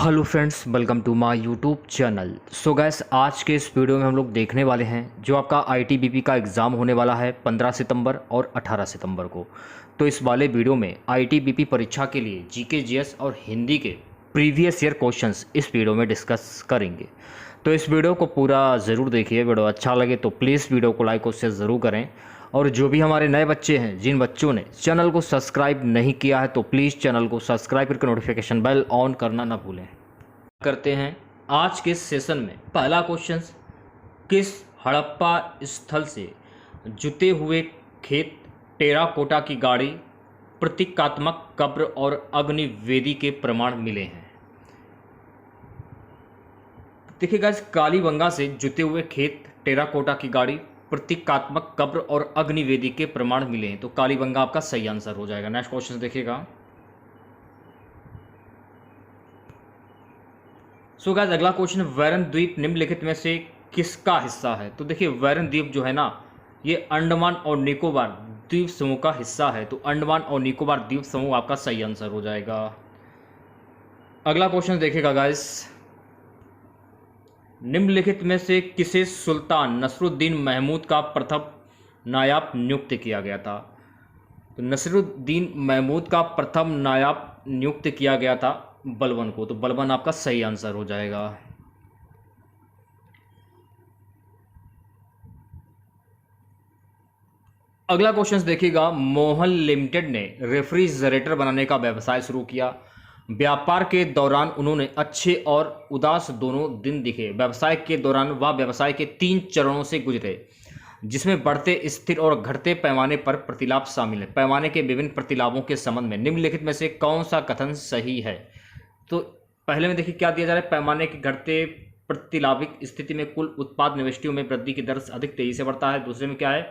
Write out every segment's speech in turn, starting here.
Hello friends, welcome to my YouTube channel. So guys, आज के इस वीडियो में हम लोग देखने वाले हैं जो आपका आईटीबीपी का एग्ज़ाम होने वाला है 15 सितंबर और 18 सितंबर को। तो इस वाले वीडियो में आईटीबीपी परीक्षा के लिए जीके जीएस और हिंदी के प्रीवियस ईयर क्वेश्चंस इस वीडियो में डिस्कस करेंगे। तो इस वीडियो को पूरा ज़रूर देखिए। वीडियो अच्छा लगे तो प्लीज़ वीडियो को लाइक और शेयर ज़रूर करें। और जो भी हमारे नए बच्चे हैं, जिन बच्चों ने चैनल को सब्सक्राइब नहीं किया है, तो प्लीज़ चैनल को सब्सक्राइब करके नोटिफिकेशन बेल ऑन करना ना भूलें। करते हैं आज के सेशन में पहला क्वेश्चन, किस हड़प्पा स्थल से जुते हुए खेत, टेराकोटा की गाड़ी, प्रतीकात्मक कब्र और अग्निवेदी के प्रमाण मिले हैं? देखिएगा, इस कालीबंगा से जुते हुए खेत, टेराकोटा की गाड़ी, प्रतीकात्मक कब्र और अग्निवेदी के प्रमाण मिले हैं। तो कालीबंगा आपका सही आंसर हो जाएगा। नेक्स्ट क्वेश्चन देखिएगा। सो गाइस, अगला क्वेश्चन, वैरन द्वीप निम्नलिखित में से किसका हिस्सा है? तो देखिए, वैरन द्वीप जो है ना, ये अंडमान और निकोबार द्वीप समूह का हिस्सा है। तो अंडमान और निकोबार द्वीप समूह आपका सही आंसर हो जाएगा। अगला क्वेश्चन देखिएगा गाइस, निम्नलिखित में से किसे सुल्तान नसरुद्दीन महमूद का प्रथम नायाब नियुक्त किया गया था? तो नसरुद्दीन महमूद का प्रथम नायाब नियुक्त किया गया था बलबन को। तो बलबन आपका सही आंसर हो जाएगा। अगला क्वेश्चन देखिएगा, मोहन लिमिटेड ने रेफ्रिजरेटर बनाने का व्यवसाय शुरू किया। व्यापार के दौरान उन्होंने अच्छे और उदास दोनों दिन दिखे। व्यवसाय के दौरान वह व्यवसाय के 3 चरणों से गुजरे, जिसमें बढ़ते, स्थिर और घटते पैमाने पर प्रतिलाभ शामिल है। पैमाने के विभिन्न प्रतिलाभों के संबंध में निम्नलिखित में से कौन सा कथन सही है? तो पहले में देखिए क्या दिया जा रहा है, पैमाने के घटते प्रतिलाभिक स्थिति में कुल उत्पाद निवेशियों में वृद्धि की दर अधिक तेजी से बढ़ता है। दूसरे में क्या है,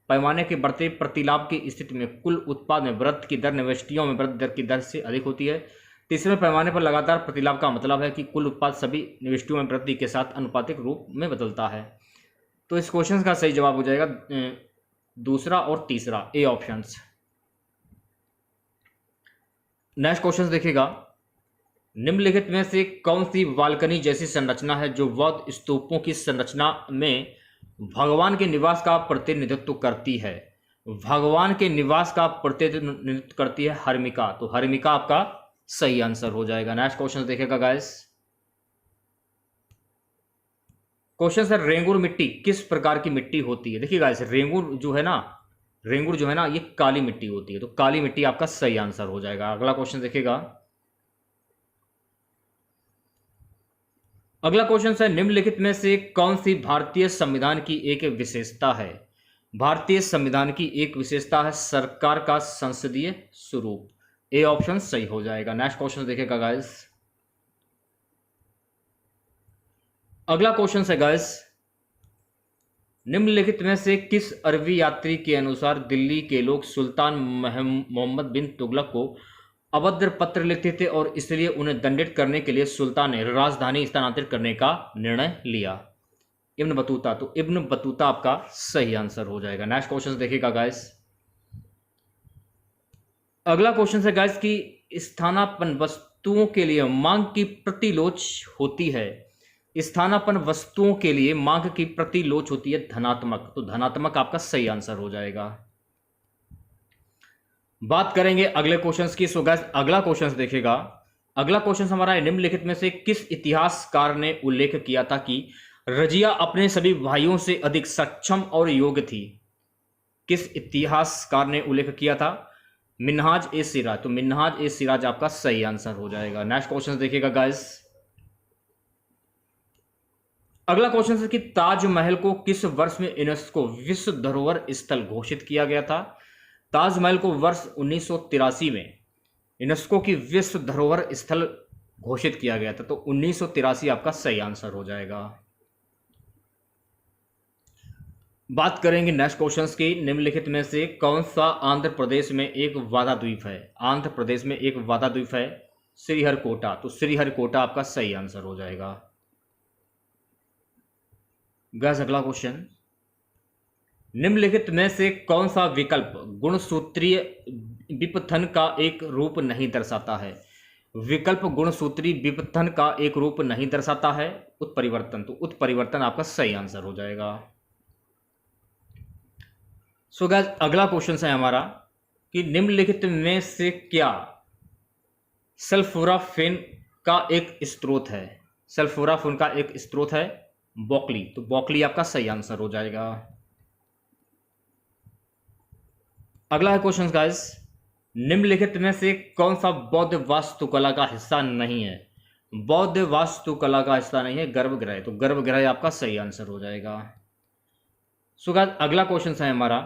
पैमाने के बढ़ते प्रतिलाभ की स्थिति में कुल उत्पाद में वृद्धि की दर निवेशियों में वृद्धि दर की दर से अधिक होती है। तीसरे पैमाने पर लगातार प्रतिलाभ का मतलब है कि कुल उत्पाद सभी निवेशियों में वृद्धि के साथ अनुपातिक रूप में बदलता है। तो इस क्वेश्चन का सही जवाब हो जाएगा दूसरा और तीसरा, ए ऑप्शन। नेक्स्ट क्वेश्चन देखिएगा, निम्नलिखित में से कौन सी बालकनी जैसी संरचना है जो बौद्ध स्तूपों की संरचना में भगवान के निवास का प्रतिनिधित्व करती है? भगवान के निवास का प्रतिनिधित्व करती है हर्मिका। तो हर्मिका आपका सही आंसर हो जाएगा। नेक्स्ट क्वेश्चन देखेगा गाइस, क्वेश्चन है, रेंगुर मिट्टी किस प्रकार की मिट्टी होती है? देखिए गाइस, रेंगुर जो है ना, ये काली मिट्टी होती है। तो काली मिट्टी आपका सही आंसर हो जाएगा। अगला क्वेश्चन देखेगा, अगला क्वेश्चन है, निम्नलिखित में से कौन सी भारतीय संविधान की एक विशेषता है? भारतीय संविधान की एक विशेषता है सरकार का संसदीय स्वरूप। ए ऑप्शन सही हो जाएगा। नेक्स्ट क्वेश्चन देखेगा गाइस, अगला क्वेश्चन है गाइस, निम्नलिखित में से किस अरबी यात्री के अनुसार दिल्ली के लोग सुल्तान मोहम्मद बिन तुगलक को अभद्र पत्र लिखते थे और इसलिए उन्हें दंडित करने के लिए सुल्तान ने राजधानी स्थानांतरित करने का निर्णय लिया? Ibn Battuta. तो इब्न बतूता आपका सही आंसर हो जाएगा। नेक्स्ट क्वेश्चन देखिएगा गाइस, अगला क्वेश्चन है गाइस कि स्थानापन्न वस्तुओं के लिए मांग की प्रतिलोच होती है। स्थानापन्न वस्तुओं के लिए मांग की प्रतिलोच होती है धनात्मक। तो धनात्मक आपका सही आंसर हो जाएगा। बात करेंगे अगले क्वेश्चंस की। सो गाइस, अगला क्वेश्चंस देखिएगा, अगला क्वेश्चन हमारा है, निम्नलिखित में से किस इतिहासकार ने उल्लेख किया था कि रजिया अपने सभी भाइयों से अधिक सक्षम और योग्य थी? किस इतिहासकार ने उल्लेख किया था? मिन्हाज ए सिराज। तो मिन्हाज ए सिराज आपका सही आंसर हो जाएगा। नेक्स्ट क्वेश्चन देखिएगा गाइस, अगला क्वेश्चन है कि ताजमहल को किस वर्ष में यूनेस्को विश्व धरोहर स्थल घोषित किया गया था? ताजमहल को वर्ष 1983 में यूनेस्को की विश्व धरोहर स्थल घोषित किया गया था। तो 1983 आपका सही आंसर हो जाएगा। बात करेंगे नेक्स्ट क्वेश्चंस की, निम्नलिखित में से कौन सा आंध्र प्रदेश में एक वादा द्वीप है? आंध्र प्रदेश में एक वादा द्वीप है श्रीहरिकोटा। तो श्रीहरिकोटा आपका सही आंसर हो जाएगा। गाइस, अगला क्वेश्चन, निम्नलिखित में से कौन सा विकल्प गुणसूत्रीय विपथन का एक रूप नहीं दर्शाता है? विकल्प गुणसूत्री विपथन का एक रूप नहीं दर्शाता है, उत्परिवर्तन। तो उत्परिवर्तन आपका सही आंसर हो जाएगा। सो गाइस अगला क्वेश्चन है हमारा कि निम्नलिखित में से क्या सल्फोराफेन का एक स्रोत है। सल्फोराफेन का एक स्रोत है ब्रोकली। तो ब्रोकली आपका सही आंसर हो जाएगा। अगला है क्वेश्चन गाइस, निम्नलिखित में से कौन सा बौद्ध वास्तुकला का हिस्सा नहीं है। बौद्ध वास्तुकला का हिस्सा नहीं है गर्भगृह। तो गर्भगृह आपका सही आंसर हो जाएगा। सो गाइस अगला क्वेश्चन है हमारा,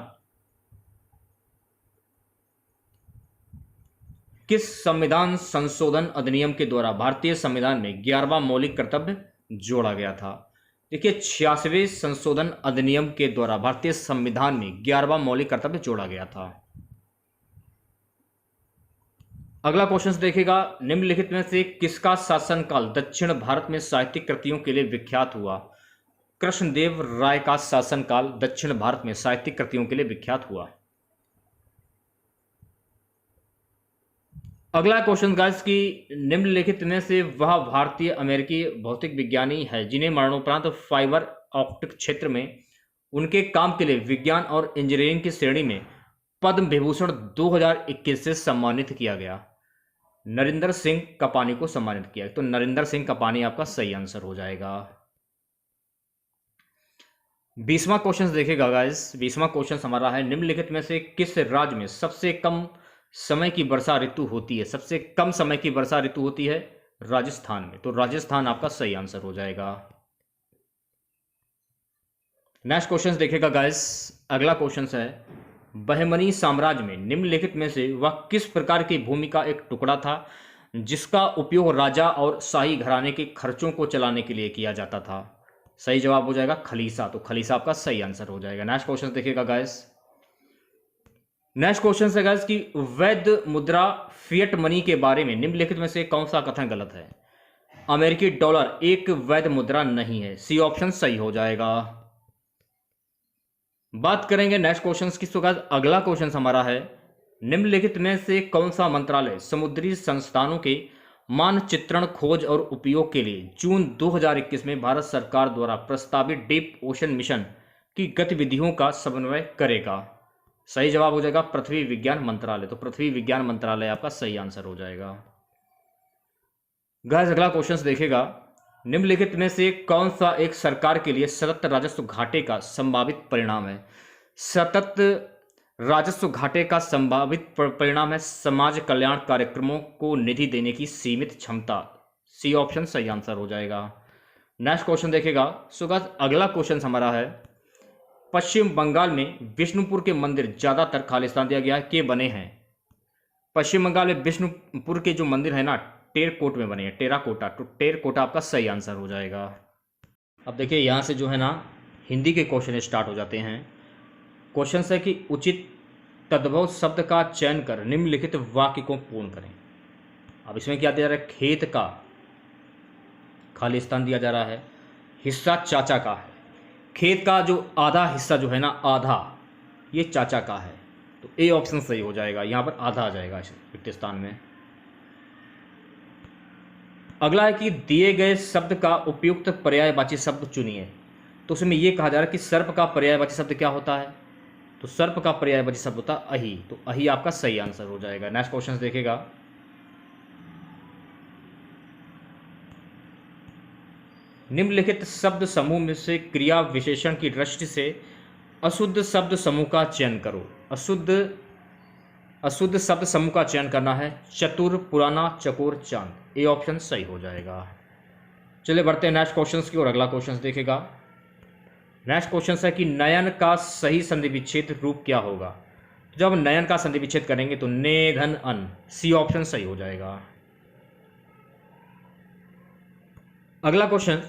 किस संविधान संशोधन अधिनियम के द्वारा भारतीय संविधान में 11वां मौलिक कर्तव्य जोड़ा गया था। देखिए 86वें संशोधन अधिनियम के द्वारा भारतीय संविधान में 11वां मौलिक कर्तव्य जोड़ा गया था। अगला क्वेश्चन देखिएगा, निम्नलिखित में से किसका शासनकाल दक्षिण भारत में साहित्यिक कृतियों के लिए विख्यात हुआ। कृष्णदेव राय का शासनकाल दक्षिण भारत में साहित्यिक कृतियों के लिए विख्यात हुआ। अगला क्वेश्चन गाइस की निम्नलिखित में से वह भारतीय अमेरिकी भौतिक विज्ञानी है जिन्हें मरणोपरांत फाइबर ऑप्टिक क्षेत्र में उनके काम के लिए विज्ञान और इंजीनियरिंग की श्रेणी में पद्म विभूषण 2021 से सम्मानित किया गया। नरेंद्र सिंह कपानी को सम्मानित किया। तो नरेंद्र सिंह कपानी आपका सही आंसर हो जाएगा। 20वां क्वेश्चन देखेगा गाइस। 20वां क्वेश्चन हमारा है, निम्नलिखित में से किस राज्य में सबसे कम समय की वर्षा ऋतु होती है। सबसे कम समय की वर्षा ऋतु होती है राजस्थान में। तो राजस्थान आपका सही आंसर हो जाएगा। नेक्स्ट क्वेश्चन देखेगा गाइस। अगला क्वेश्चन है, बहमनी साम्राज्य में निम्नलिखित में से वह किस प्रकार की भूमि का एक टुकड़ा था जिसका उपयोग राजा और शाही घराने के खर्चों को चलाने के लिए किया जाता था। सही जवाब हो जाएगा खलीसा। तो खलीसा आपका सही आंसर हो जाएगा। नेक्स्ट क्वेश्चन देखिएगा गाइस। नेक्स्ट क्वेश्चन है गाइस कि वैध मुद्रा फिएट मनी के बारे में निम्नलिखित में से कौन सा कथन गलत है। अमेरिकी डॉलर एक वैध मुद्रा नहीं है। सी ऑप्शन सही हो जाएगा। बात करेंगे नेक्स्ट क्वेश्चन की। तो गाइस अगला क्वेश्चन हमारा है, निम्नलिखित में से कौन सा मंत्रालय समुद्री संस्थानों के मानचित्रण खोज और उपयोग के लिए जून 2021 में भारत सरकार द्वारा प्रस्तावित डीप ओशन मिशन की गतिविधियों का समन्वय करेगा। सही जवाब हो जाएगा पृथ्वी विज्ञान मंत्रालय। तो पृथ्वी विज्ञान मंत्रालय आपका सही आंसर हो जाएगा। गाइस अगला क्वेश्चन देखेगा, निम्नलिखित में से कौन सा एक सरकार के लिए सतत राजस्व घाटे का संभावित परिणाम है। सतत राजस्व घाटे का संभावित परिणाम है समाज कल्याण कार्यक्रमों को निधि देने की सीमित क्षमता। सी ऑप्शन सही आंसर हो जाएगा। नेक्स्ट क्वेश्चन देखेगा। सो गाइस अगला क्वेश्चन हमारा है, पश्चिम बंगाल में विष्णुपुर के मंदिर ज्यादातर खालिस्तान दिया गया के बने हैं। पश्चिम बंगाल में विष्णुपुर के जो मंदिर है ना टेरकोट में बने हैं, टेराकोटा। तो टेरकोटा आपका सही आंसर हो जाएगा। अब देखिए यहाँ से जो है ना हिंदी के क्वेश्चन स्टार्ट हो जाते हैं। क्वेश्चन है कि उचित तद्भव शब्द का चयन कर निम्नलिखित वाक्य को पूर्ण करें। अब इसमें क्या दिया जा रहा है, खेत का खालिस्तान दिया जा रहा है, हिस्सा चाचा का है। खेत का जो आधा हिस्सा जो है ना आधा ये चाचा का है। तो ए ऑप्शन सही हो जाएगा। यहाँ पर आधा आ जाएगा इस रिक्त स्थान में। अगला है कि दिए गए शब्द का उपयुक्त पर्यायवाची शब्द चुनिए। तो उसमें यह कहा जा रहा है कि सर्प का पर्यायवाची शब्द क्या होता है। तो सर्प का पर्यायवाची शब्द होता है अहि। तो अहि आपका सही आंसर हो जाएगा। नेक्स्ट क्वेश्चन देखेगा, निम्नलिखित शब्द समूह में से क्रिया विशेषण की दृष्टि से अशुद्ध शब्द समूह का चयन करो। अशुद्ध शब्द समूह का चयन करना है चतुर, पुराना, चकोर, चांद। ए ऑप्शन सही हो जाएगा। चलिए बढ़ते हैं नेक्स्ट क्वेश्चन की और अगला क्वेश्चन देखेगा। नेक्स्ट क्वेश्चन है कि नयन का सही संधि विच्छेद रूप क्या होगा। जब नयन का संधि विच्छेद करेंगे तो ने घन अन। सी ऑप्शन सही हो जाएगा। अगला क्वेश्चन,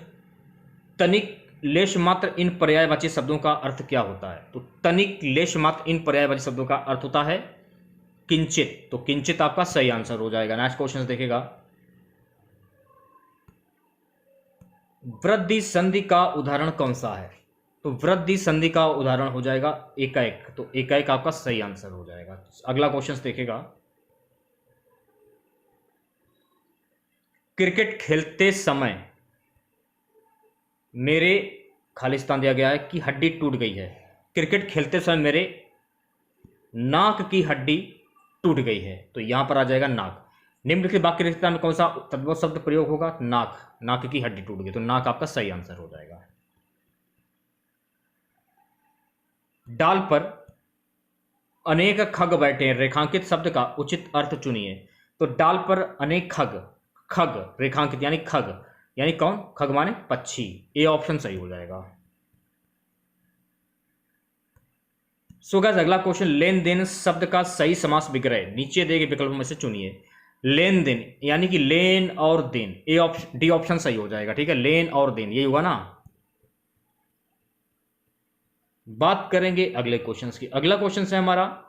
तनिक लेश मात्र इन पर्यायवाची शब्दों का अर्थ क्या होता है। तो तनिक लेश मात्र इन पर्यायवाची शब्दों का अर्थ होता है किंचित। तो किंचित आपका सही आंसर हो जाएगा। नेक्स्ट क्वेश्चन देखेगा, वृद्धि संधि का उदाहरण कौन सा है। तो वृद्धि संधि का उदाहरण हो जाएगा एकाएक। तो एकाएक आपका सही आंसर हो जाएगा। अगला क्वेश्चन देखेगा, क्रिकेट खेलते समय मेरे खालिस्तान दिया गया है कि हड्डी टूट गई है। क्रिकेट खेलते समय मेरे नाक की हड्डी टूट गई है, तो यहां पर आ जाएगा नाक। निम्नलिखित वाक्य रेखा में कौन सा तद्भव शब्द प्रयोग होगा? नाक। नाक की हड्डी टूट गई, तो नाक आपका सही आंसर हो जाएगा। डाल पर अनेक खग बैठे हैं, रेखांकित शब्द का उचित अर्थ चुनिए। तो डाल पर अनेक खग, खग रेखांकित यानी खग, यानी कौन? खग माने पक्षी। ए ऑप्शन सही हो जाएगा। सो गाइस, अगला क्वेश्चन, लेन देन शब्द का सही समास विग्रह नीचे दिए गए विकल्पों में से चुनिए। लेन देन यानी कि लेन और देन, ए ऑप्शन डी ऑप्शन सही हो जाएगा। ठीक है, लेन और देन ये होगा ना। बात करेंगे अगले क्वेश्चंस की। अगला क्वेश्चन है हमारा,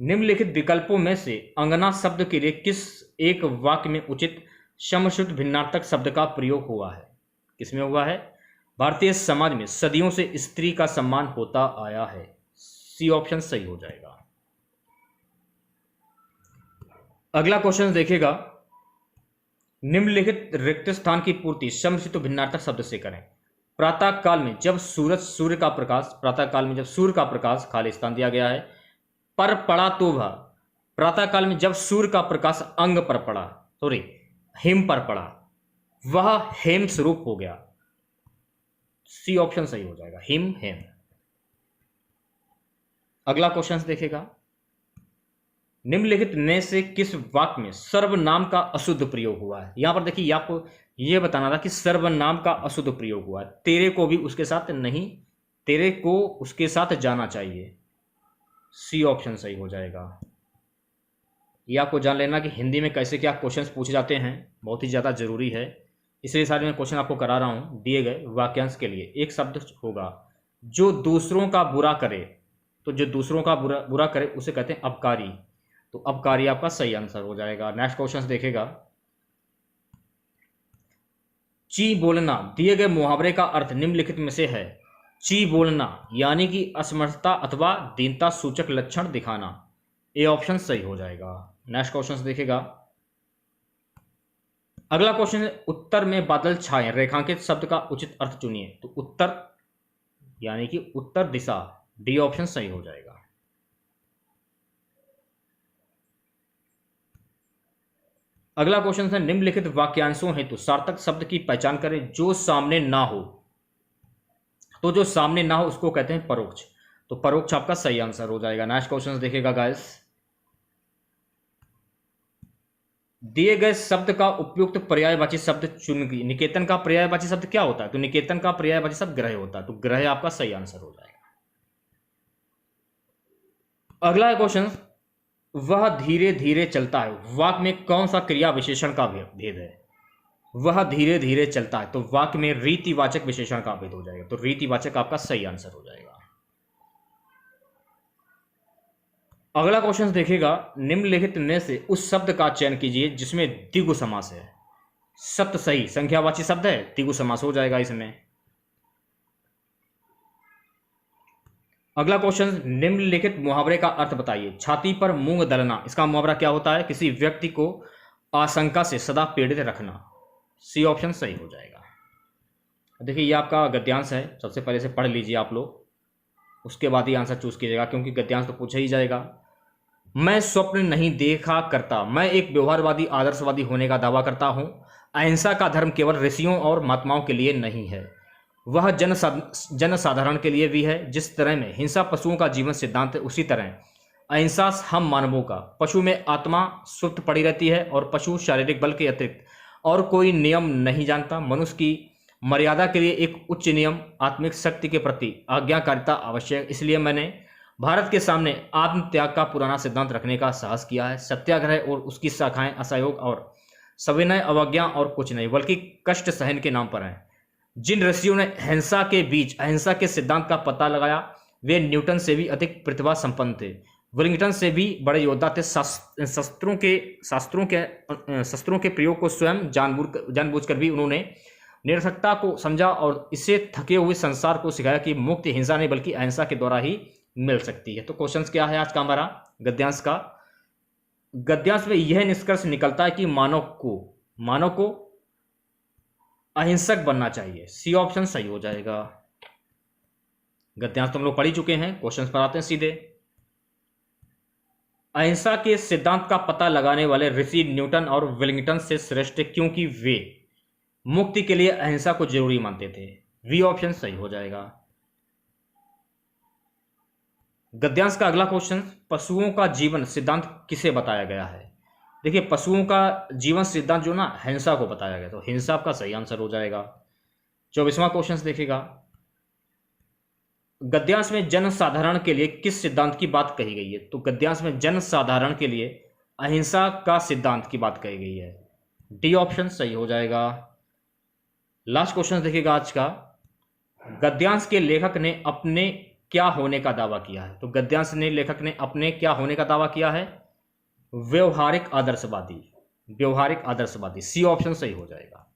निम्नलिखित विकल्पों में से अंगना शब्द के लिए किस एक वाक्य में उचित समश्रुत भिन्नार्थक शब्द का प्रयोग हुआ है? किसमें हुआ है? भारतीय समाज में सदियों से स्त्री का सम्मान होता आया है। सी ऑप्शन सही हो जाएगा। अगला क्वेश्चन देखिएगा, निम्नलिखित रिक्त स्थान की पूर्ति समश्रुत भिन्नार्थक शब्द से करें। प्रातः काल में जब सूर्य का प्रकाश, प्रातः काल में जब सूर्य का प्रकाश, खाली स्थान दिया गया है। पर पड़ा तो वह, प्रातः काल में जब सूर्य का प्रकाश अंग पर पड़ा, सॉरी हिम पर पड़ा, वह हेम स्वरूप हो गया। सी ऑप्शन सही हो जाएगा, हिम हेम। अगला क्वेश्चन देखेगा, निम्नलिखित में से किस वाक्य में सर्वनाम का अशुद्ध प्रयोग हुआ है? यहां पर देखिए, आपको यह बताना था कि सर्वनाम का अशुद्ध प्रयोग हुआ है। तेरे को भी उसके साथ नहीं, तेरे को उसके साथ जाना चाहिए। सी ऑप्शन सही हो जाएगा। यह आपको जान लेना कि हिंदी में कैसे क्या क्वेश्चंस पूछे जाते हैं, बहुत ही ज़्यादा जरूरी है। इसलिए सारे मैं क्वेश्चन आपको करा रहा हूं। दिए गए वाक्यांश के लिए एक शब्द होगा, जो दूसरों का बुरा करे, तो जो दूसरों का बुरा करे उसे कहते हैं अपकारी। तो अपकारी आपका सही आंसर हो जाएगा। नेक्स्ट क्वेश्चन देखेगा, ची बोलना दिए गए मुहावरे का अर्थ निम्नलिखित में से है। ची बोलना यानी कि असमर्थता अथवा दीनता सूचक लक्षण दिखाना। ए ऑप्शन सही हो जाएगा। नेक्स्ट क्वेश्चन देखेगा, अगला क्वेश्चन है, उत्तर में बादल छाए, रेखांकित शब्द का उचित अर्थ चुनिए। तो उत्तर यानी कि उत्तर दिशा, डी ऑप्शन सही हो जाएगा। अगला क्वेश्चन है, निम्नलिखित वाक्यांशों हेतु सार्थक शब्द की पहचान करें जो सामने ना हो। तो जो सामने ना हो उसको कहते हैं परोक्ष। तो परोक्ष आपका सही आंसर हो जाएगा। नेक्स्ट क्वेश्चन देखेगा गाइस, दिए गए शब्द का उपयुक्त पर्यायवाची शब्द चुनिए। निकेतन का पर्यायवाची शब्द क्या होता है? तो निकेतन का पर्यायवाची शब्द ग्रह होता है। तो ग्रह आपका सही आंसर हो जाएगा। अगला क्वेश्चन, वह धीरे धीरे चलता है, वाक्य में कौन सा क्रिया विशेषण का भेद है? वह धीरे धीरे चलता है, तो वाक्य में रीतिवाचक विशेषण का भेद हो जाएगा। तो रीतिवाचक आपका सही आंसर हो जाएगा। अगला क्वेश्चन देखिएगा, निम्नलिखित में से उस शब्द का चयन कीजिए जिसमें द्विगु समास है। सत्य सही संख्यावाची शब्द है, द्विगु समास हो जाएगा इसमें। अगला क्वेश्चन, निम्नलिखित मुहावरे का अर्थ बताइए। छाती पर मूंग दलना, इसका मुहावरा क्या होता है? किसी व्यक्ति को आशंका से सदा पीड़ित रखना। सी ऑप्शन सही हो जाएगा। देखिए ये आपका गद्यांश है, सबसे पहले से पढ़ लीजिए आप लोग, उसके बाद ही आंसर चूज कीजिएगा, क्योंकि गद्यांश तो पूछा ही जाएगा। मैं स्वप्न नहीं देखा करता, मैं एक व्यवहारवादी आदर्शवादी होने का दावा करता हूं। अहिंसा का धर्म केवल ऋषियों और महात्माओं के लिए नहीं है, वह जनसाधारण के लिए भी है। जिस तरह में हिंसा पशुओं का जीवन सिद्धांत है, उसी तरह अहिंसा हम मानवों का। पशु में आत्मा सुप्त पड़ी रहती है और पशु शारीरिक बल के अतिरिक्त और कोई नियम नहीं जानता। मनुष्य की मर्यादा के लिए एक उच्च नियम आत्मिक शक्ति के प्रति आज्ञाकारिता आवश्यक। इसलिए मैंने भारत के सामने आत्मत्याग का पुराना सिद्धांत रखने का साहस किया है। सत्याग्रह और उसकी शाखाएं असहयोग और सविनय अवज्ञा और कुछ नहीं, बल्कि कष्ट सहन के नाम पर हैं। जिन ऋषियों ने हिंसा के बीच अहिंसा के सिद्धांत का पता लगाया, वे न्यूटन से भी अधिक प्रतिभा संपन्न थे, वेलिंगटन से भी बड़े योद्धा थे। शस्त्रों के प्रयोग को स्वयं जानबूझकर भी उन्होंने निरर्थकता को समझा और इससे थके हुए संसार को सिखाया कि मुक्ति हिंसा नहीं बल्कि अहिंसा के द्वारा ही मिल सकती है। तो क्वेश्चन क्या है आज का हमारा गद्यांश का? गद्यांश में यह निष्कर्ष निकलता है कि मानव को अहिंसक बनना चाहिए। सी ऑप्शन सही हो जाएगा। गद्यांश तो हम लोग पढ़ ही चुके हैं, क्वेश्चन पर आते हैं सीधे। अहिंसा के सिद्धांत का पता लगाने वाले ऋषि न्यूटन और वेलिंगटन से श्रेष्ठ क्योंकि वे मुक्ति के लिए अहिंसा को जरूरी मानते थे। वी ऑप्शन सही हो जाएगा। गद्यांश का अगला क्वेश्चन, पशुओं का जीवन सिद्धांत किसे बताया गया है? देखिए, पशुओं का जीवन सिद्धांत जो ना हिंसा को बताया गया, तो हिंसा आपका सही आंसर हो जाएगा। 24वां क्वेश्चन देखिएगा, गद्यांश में जन साधारण के लिए किस सिद्धांत की बात कही गई है? तो गद्यांश में जन साधारण के लिए अहिंसा का सिद्धांत की बात कही गई है। डी ऑप्शन सही हो जाएगा। लास्ट क्वेश्चन देखिएगा आज का, गद्यांश के लेखक ने अपने क्या होने का दावा किया है? तो गद्यांश ने लेखक ने अपने क्या होने का दावा किया है? व्यवहारिक आदर्शवादी। व्यवहारिक आदर्शवादी, सी ऑप्शन सही हो जाएगा।